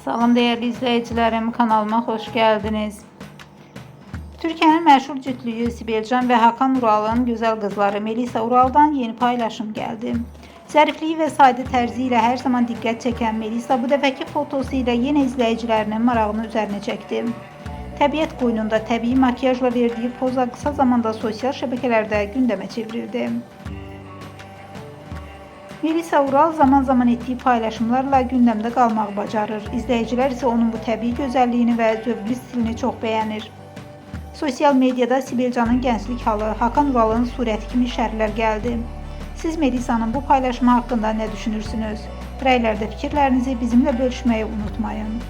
Salam değerli izleyicilerim, kanalıma hoş geldiniz. Türkiye'nin meşhur cütlüğü Sibel Can ve Hakan Ural'ın güzel kızları Melisa Ural'dan yeni paylaşım geldi. Zərifliyi ve sade tərzi ile her zaman dikkat çeken Melisa bu dəfəki fotosu ile yine izleyicilerinin marağını üzerine çekti. Təbiət qoynunda təbii makyajla verdiği poza kısa zamanda sosyal şəbəkələrdə gündeme çevrildi. Melisa Ural zaman zaman ettiği paylaşımlarla gündemde kalmak bacarır. İzleyiciler ise onun bu təbii gözəlliyini ve zövqlü stilini çok beğenir. Sosyal medyada Sibel Can'ın gençlik halı, Hakan Ural'ın surəti kimi şərhlər geldi. Siz Melisa'nın bu paylaşımı hakkında ne düşünürsünüz? Rəylərdə fikirlərinizi bizimle bölüşmeyi unutmayın.